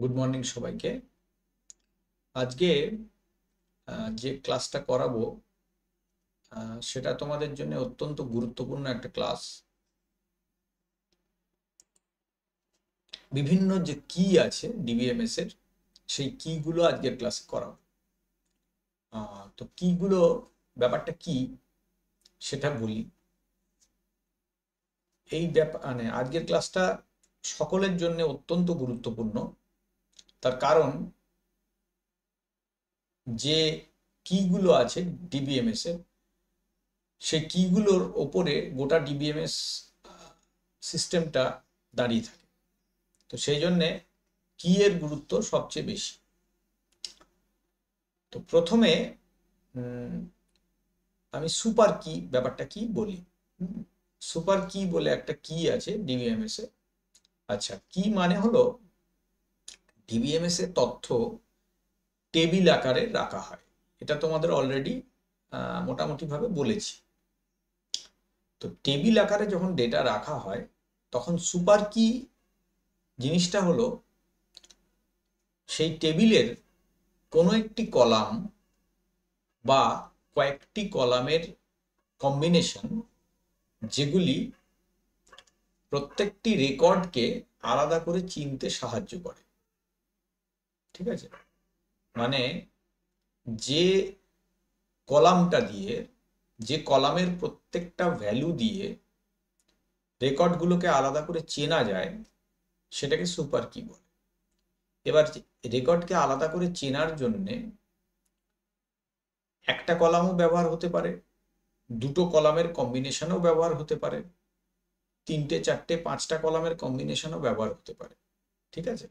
Good morning সবাইকে। আজকে যে ক্লাসটা করাবো সেটা তোমাদের জন্য অত্যন্ত গুরুত্বপূর্ণ একটা ক্লাস। বিভিন্ন যে কি আছে ডিবিএমএস এর, সেই কি গুলো আজকের ক্লাসে করাবো। তো কি গুলো, ব্যাপারটা কি সেটা বলি। এই ব্যাপার মানে আজকের ক্লাসটা সকলের জন্য অত্যন্ত গুরুত্বপূর্ণ। তার কারণ যে কি গুলো আছে ডিবিএমএস এর, সেই কিগুলোর ওপরে গোটা ডিবিএমএস সিস্টেমটা দাঁড়িয়ে থাকে। তো সেই জন্যে কি এর গুরুত্ব সবচেয়ে বেশি। তো প্রথমে আমি সুপার কি ব্যাপারটা কি বলি। সুপার কি বলে একটা কি আছে ডিবিএমএস এ। আচ্ছা, কি মানে হলো ডিবিএমএস এর তথ্য টেবিল আকারে রাখা হয়। এটা তোমাদের অলরেডি মোটামুটি ভাবে বলেছি। তো টেবিল আকারে যখন ডেটা রাখা হয় তখন সুপার কি জিনিসটা হলো সেই টেবিলের কোনো একটি কলাম বা কয়েকটি কলামের কম্বিনেশন, যেগুলি প্রত্যেকটি রেকর্ডকে আলাদা করে চিনতে সাহায্য করে। ঠিক আছে, মানে যে কলামটা দিয়ে, যে কলামের প্রত্যেকটা ভ্যালু দিয়ে রেকর্ডগুলোকে আলাদা করে চেনা যায় সেটাকে সুপার কি বলে। এবার রেকর্ডকে আলাদা করে চেনার জন্যে একটা কলামও ব্যবহার হতে পারে, দুটো কলামের কম্বিনেশনও ব্যবহার হতে পারে, তিনটে চারটে পাঁচটা কলামের কম্বিনেশনও ব্যবহার হতে পারে। ঠিক আছে,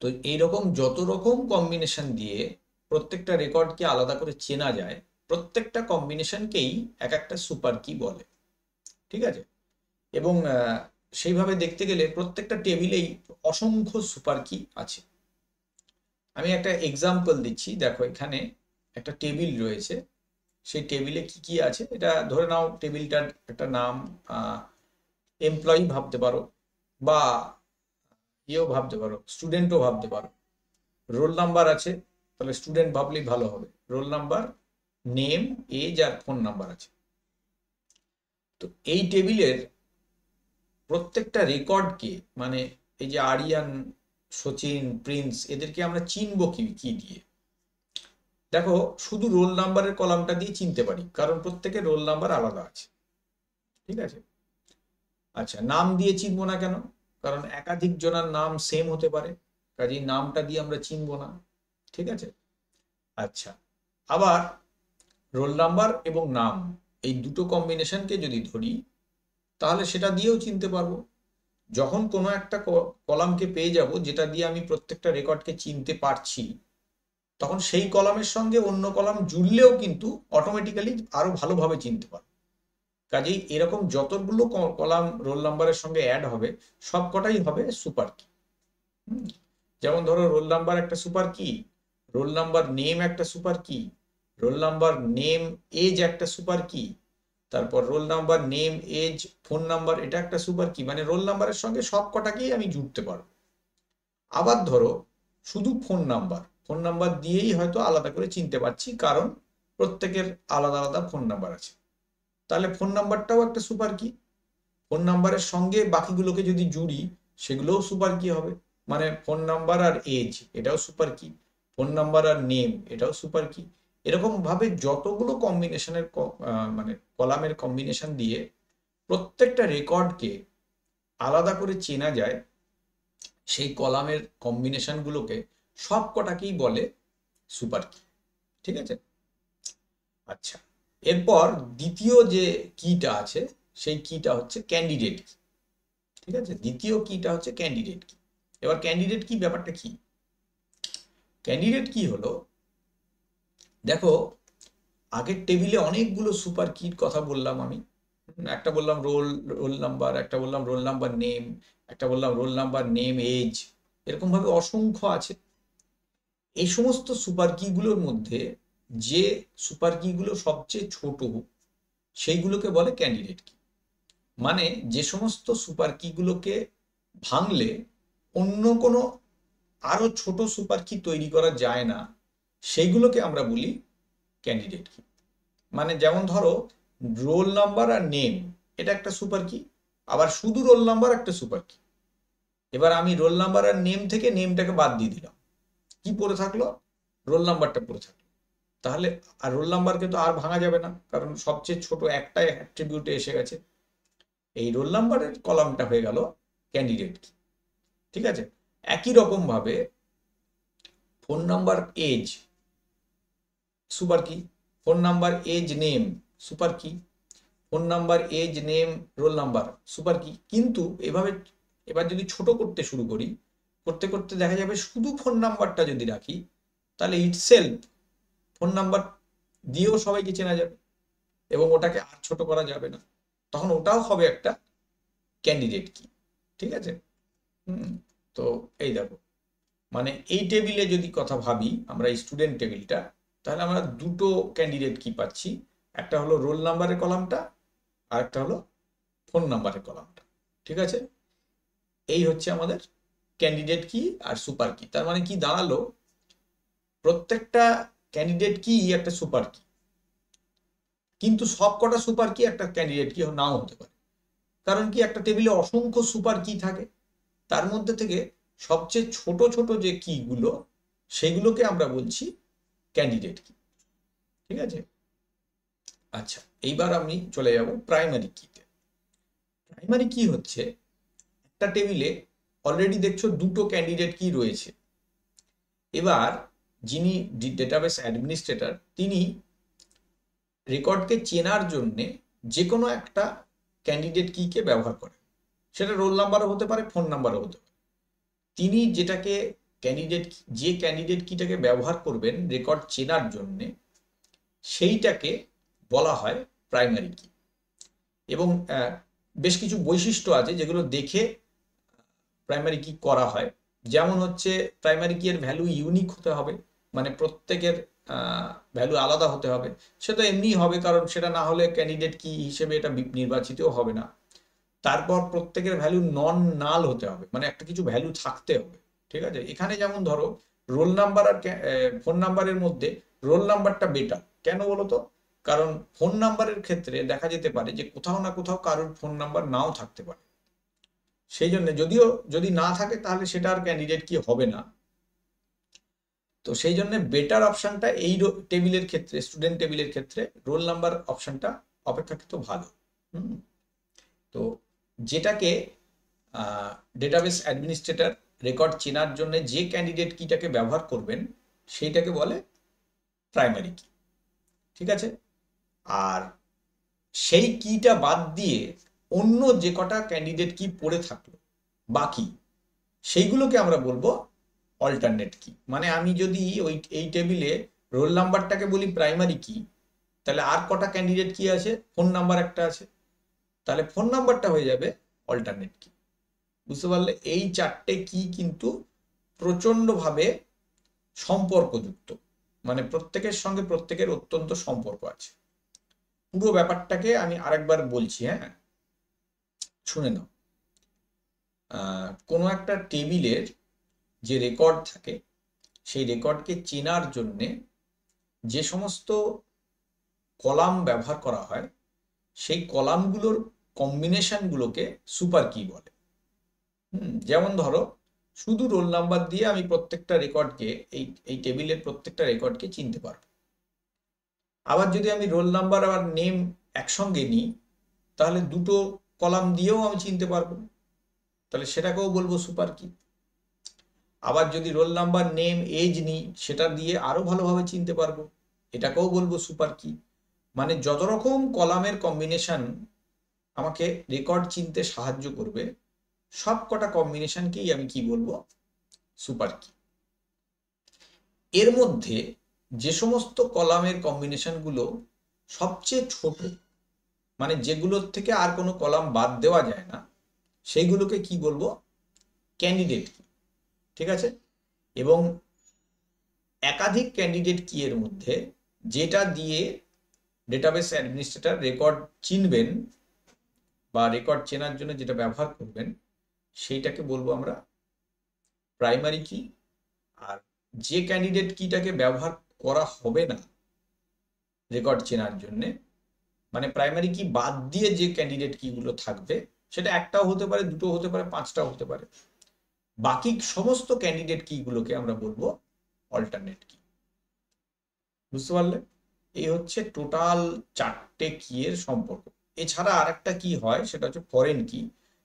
তো এইরকম যত রকম কম্বিনেশন দিয়ে প্রত্যেকটা রেকর্ডকে আলাদা করে চেনা যায়, প্রত্যেকটা কম্বিনেশনকেই এক একটা সুপার কি বলে। ঠিক আছে, এবং সেইভাবে দেখতে গেলে প্রত্যেকটা টেবিলেই অসংখ্য সুপার কি আছে। আমি একটা এক্সাম্পল দিচ্ছি, দেখো এখানে একটা টেবিল রয়েছে। সেই টেবিলে কি কি আছে এটা ধরে নাও, টেবিলটার একটা নাম এমপ্লয়ি ভাবতে পারো, বা ইয়েও ভাবতে পারো, স্টুডেন্টও ভাবতে পারো। রোল নাম্বার আছে, তাহলে স্টুডেন্ট ভাবলেই ভালো হবে। রোল নাম্বার, নেম, এজ আর ফোন নাম্বার আছে। তো এই টেবিলের প্রত্যেকটা রেকর্ডকে, মানে এই যে আরিয়ান, সচিন, প্রিন্স, এদেরকে আমরা চিনবো কি কি দিয়ে? দেখো, শুধু রোল নাম্বারের কলামটা দিয়ে চিনতে পারি, কারণ প্রত্যেকের রোল নাম্বার আলাদা আছে। ঠিক আছে, আচ্ছা, নাম দিয়ে চিনবো না কেন? কারণ একাধিক জনের নাম সেম হতে পারে, কাজেই নামটা দিয়ে আমরা চিনবো না। ঠিক আছে, আচ্ছা, আবার রোল নাম্বার এবং নাম, এই দুটো কম্বিনেশনকে যদি ধরি তাহলে সেটা দিয়েও চিনতে পারবো। যখন কোনো একটা কলামকে পেয়ে যাব যেটা দিয়ে আমি প্রত্যেকটা রেকর্ডকে চিনতে পারছি, তখন সেই কলামের সঙ্গে অন্য কলাম জুড়লেও কিন্তু অটোমেটিক্যালি আরো ভালোভাবে চিনতে পারবো। কাজেই এরকম যতগুলো কলাম রোল নাম্বারের সঙ্গে অ্যাড হবে, সব কটাই হবে সুপার কি। যেমন ধরো, রোল নাম্বার একটা super key, roll number name একটা super key, roll number name age একটা সুপার কি, তারপর roll number name age phone number, এটা একটা সুপার কি। মানে রোল নাম্বারের সঙ্গে সব কটাকেই আমি জুড়তে পারবো। আবার ধরো, শুধু ফোন নাম্বার, ফোন নাম্বার দিয়েই হয়তো আলাদা করে চিনতে পারছি, কারণ প্রত্যেকের আলাদা আলাদা ফোন নাম্বার আছে, তাহলে ফোন নাম্বারটাও একটা সুপার কি। ফোন নাম্বারের সঙ্গে বাকিগুলোকে যদি জুড়ি, সেগুলোও সুপার কি হবে। মানে ফোন নাম্বার আর এজ, এটাও সুপার কি। ফোন নাম্বার আর নেম, এটাও সুপার কি। এরকম ভাবে যতগুলো কম্বিনেশনের মানে কলামের কম্বিনেশন দিয়ে প্রত্যেকটা রেকর্ডকে আলাদা করে চেনা যায়, সেই কলামের কম্বিনেশনগুলোকে সব কটাকেই বলে সুপার কি। ঠিক আছে, আচ্ছা, এরপর দ্বিতীয় যে কিটা আছে, সেই কিটা হচ্ছে ক্যান্ডিডেট কি। ঠিক আছে, দ্বিতীয় কিটা হচ্ছে ক্যান্ডিডেট কি। এবার ক্যান্ডিডেট কি ব্যাপারটা কি? ক্যান্ডিডেট কি হলো, দেখো আগের টেবিলে অনেকগুলো সুপার কির কথা বললাম আমি। একটা বললাম রোল রোল নাম্বার, একটা বললাম রোল নাম্বার নেম, একটা বললাম রোল নাম্বার নেম এজ, এরকম ভাবে অসংখ্য আছে। এই সমস্ত সুপার কি গুলোর মধ্যে যে সুপার কি গুলো সবচেয়ে ছোট, সেইগুলোকে বলে ক্যান্ডিডেট কি। মানে যে সমস্ত সুপার কি গুলোকে ভাঙলে অন্য কোনো আরো ছোট সুপার কি তৈরি করা যায় না, সেইগুলোকে আমরা বলি ক্যান্ডিডেট কি। মানে যেমন ধরো রোল নাম্বার আর নেম, এটা একটা সুপার কি, আবার শুধু রোল নাম্বার একটা সুপার কি। এবার আমি রোল নাম্বার আর নেম থেকে নেমটাকে বাদ দিয়ে দিলাম, কি পড়ে থাকলো, রোল নাম্বারটা পড়ে থাকলো। তাহলে আর রোল নাম্বারকে তো আর ভাঙা যাবে না, কারণ সবচেয়ে ছোট একটাই অ্যাট্রিবিউটে এসে গেছে। এই রোল নাম্বারের কলামটা হয়ে গেল ক্যান্ডিডেট কি। ঠিক আছে, একই রকম ভাবে phone number as super key, phone number as name super key, phone number as name roll number super key. কিন্তু এভাবে এবার যদি ছোট করতে শুরু করি, করতে করতে দেখা যাবে শুধু ফোন নাম্বারটা যদি রাখি, তাহলে ইটসেলফ ফোন নাম্বার দিয়েও সবাইকে চেনা যাবে এবং ওটাকে আর ছোট করা যাবে না, তখন ওটাও হবে একটা ক্যান্ডিডেট কি। ঠিক আছে, তো এই দেখো, মানে এই টেবিলে যদি কথা ভাবি আমরা স্টুডেন্ট টেবিলটা, তাহলে আমরা দুটো ক্যান্ডিডেট কি পাচ্ছি, একটা হলো রোল নাম্বারের কলামটা আর একটা হলো ফোন নাম্বারের কলামটা। ঠিক আছে, এই হচ্ছে আমাদের ক্যান্ডিডেট কি আর সুপার কি। তার মানে কি দাঁড়ালো, প্রত্যেকটা ক্যান্ডিডেট কি একটা সুপার কি, কিন্তু সব কটা সুপার কি একটা ক্যান্ডিডেট কি নাও হতে পারে। কারণ কি, একটা টেবিলে অসংখ্য সুপার কি থাকে, তার মধ্যে থেকে সবচেয়ে ছোট ছোট যে কি গুলো, সেগুলোকে আমরা বলছি ক্যান্ডিডেট কি। ঠিক আছে, আচ্ছা এইবার আমি চলে যাব প্রাইমারি কিতে। প্রাইমারি কি হচ্ছে, একটা টেবিলে অলরেডি দেখছো দুটো ক্যান্ডিডেট কি রয়েছে। এবার যিনি ডেটাবেস অ্যাডমিনিস্ট্রেটর, তিনি রেকর্ডকে চেনার জন্য যে কোনো একটা ক্যান্ডিডেট কিকে ব্যবহার করেন, সেটা রোল নাম্বারও হতে পারে, ফোন নাম্বারও হতে পারে। তিনি যেটাকে যে ক্যান্ডিডেট কিটাকে ব্যবহার করবেন রেকর্ড চেনার জন্য, সেইটাকে বলা হয় প্রাইমারি কি। এবং বেশ কিছু বৈশিষ্ট্য আছে যেগুলো দেখে প্রাইমারি কি করা হয়। যেমন হচ্ছে, প্রাইমারি কি এর ভ্যালু ইউনিক হতে হবে, মানে প্রত্যেকের ভ্যালু আলাদা হতে হবে। সেটা এমনি হবে, কারণ সেটা না হলে ক্যান্ডিডেট কি হিসেবে এটা নির্বাচিত হবে না। তারপর প্রত্যেকের ভ্যালু নন নাল হতে হবে, মানে একটা কিছু ভ্যালু থাকতে হবে। ঠিক আছে, এখানে যেমন ধরো রোল নাম্বার আর ফোন নাম্বারের মধ্যে রোল নাম্বারটা বেটার, কেন বলো তো? কারণ ফোন নাম্বারের ক্ষেত্রে দেখা যেতে পারে যে কোথাও না কোথাও কারোর ফোন নাম্বার নাও থাকতে পারে, সেই জন্য যদিও যদি না থাকে তাহলে সেটা আর ক্যান্ডিডেট কি হবে না। তো সেই জন্য বেটার অপশনটা এই টেবিলের ক্ষেত্রে, স্টুডেন্ট টেবিলের ক্ষেত্রে রোল নাম্বার অপশনটা অপেক্ষাকৃত ভালো। তো যেটাকে ডেটাবেস অ্যাডমিনিস্ট্রেটর রেকর্ড চেনার জন্য যে ক্যান্ডিডেট কিটাকে ব্যবহার করবেন, সেইটাকে বলে প্রাইমারি কি। ঠিক আছে, আর সেই কিটা বাদ দিয়ে অন্য যে কটা ক্যান্ডিডেট কি পড়ে থাকলো বাকি, সেইগুলোকে আমরা বলবো অল্টারনেট কি। মানে আমি যদি এই টেবিলে রোল নাম্বারটাকে বলি প্রাইমারি কি, তাহলে আর কটা ক্যান্ডিডেট কি আছে, ফোন নাম্বার একটা আছে, তাহলে ফোন নাম্বারটা হয়ে যাবে অল্টারনেট কি। বুঝতে পারলে, এই চারটে কি কিন্তু প্রচন্ডভাবে সম্পর্কযুক্ত, মানে প্রত্যেকের সঙ্গে প্রত্যেকের অত্যন্ত সম্পর্ক আছে। পুরো ব্যাপারটাকে আমি আরেকবার বলছি, হ্যাঁ শুনে নাও। কোনো একটা টেবিলের যে রেকর্ড থাকে, সেই রেকর্ডকে চেনার জন্যে যে সমস্ত কলাম ব্যবহার করা হয়, সেই কলামগুলোর কম্বিনেশনগুলোকে সুপার কি বলে। যেমন ধরো শুধু রোল নাম্বার দিয়ে আমি প্রত্যেকটা রেকর্ডকে, এই টেবিলের প্রত্যেকটা রেকর্ডকে চিনতে পারবো। আবার যদি আমি রোল নাম্বার আর নেম একসঙ্গে নিই, তাহলে দুটো কলাম দিয়েও আমি চিনতে পারবো, তাহলে সেটাকেও বলবো সুপার কি। আবার যদি রোল নাম্বার নেম এজ নিই, সেটা দিয়ে আরো ভালোভাবে চিনতে পারবো, এটাকেও বলবো সুপার কি। মানে যত রকম কলামের কম্বিনেশন আমাকে রেকর্ড চিনতে সাহায্য করবে, সব কটা কম্বিনেশনকেই আমি কি বলবো, সুপার কি। এর মধ্যে যে সমস্ত কলামের কম্বিনেশনগুলো সবচেয়ে ছোট, মানে যেগুলোর থেকে আর কোনো কলাম বাদ দেওয়া যায় না, সেইগুলোকে কি বলবো, ক্যান্ডিডেট কি। ঠিক আছে, এবং একাধিক ক্যান্ডিডেট কি এর মধ্যে যেটা দিয়ে ডেটাবেস অ্যাডমিনিস্ট্রেটর রেকর্ড চিনবেন বা রেকর্ড চেনার জন্য যেটা ব্যবহার করবেন, সেইটাকে বলবো আমরা প্রাইমারি কি, আর যে ক্যান্ডিডেট কিটাকে ব্যবহার করা হবে না রেকর্ড চেনার জন্য, মানে প্রাইমারি কি বাদ দিয়ে যে ক্যান্ডিডেট কিগুলো থাকবে, সেটা একটাও হতে পারে, দুটো হতে পারে, পাঁচটাও হতে পারে, বাকি সমস্ত ক্যান্ডিডেট কিগুলোকে আমরা বলবো অল্টারনেট কি। বুঝতে পারলে? এই হচ্ছে টোটাল 4টে কি এর সম্পর্ক। এছাড়া আর একটা কি হয়, সেটা হচ্ছে ফরেন কি।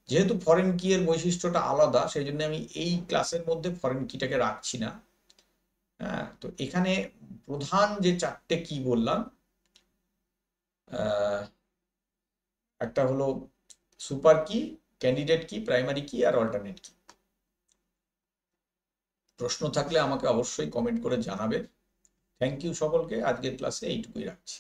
যেহেতু ফরেন কি এর বৈশিষ্ট্যটা আলাদা, সেই জন্য আমি এই ক্লাসের মধ্যে ফরেন কিটাকে রাখছি না। হ্যাঁ, তো এখানে প্রধান যে 4টে কি বললাম, একটা হলো সুপার কি, ক্যান্ডিডেট কি, প্রাইমারি কি আর অল্টারনেট কি। প্রশ্ন থাকলে আমাকে অবশ্যই কমেন্ট করে জানাবে। থ্যাংক ইউ সকলকে, আজকের ক্লাসে এইটুকুই রাখছি।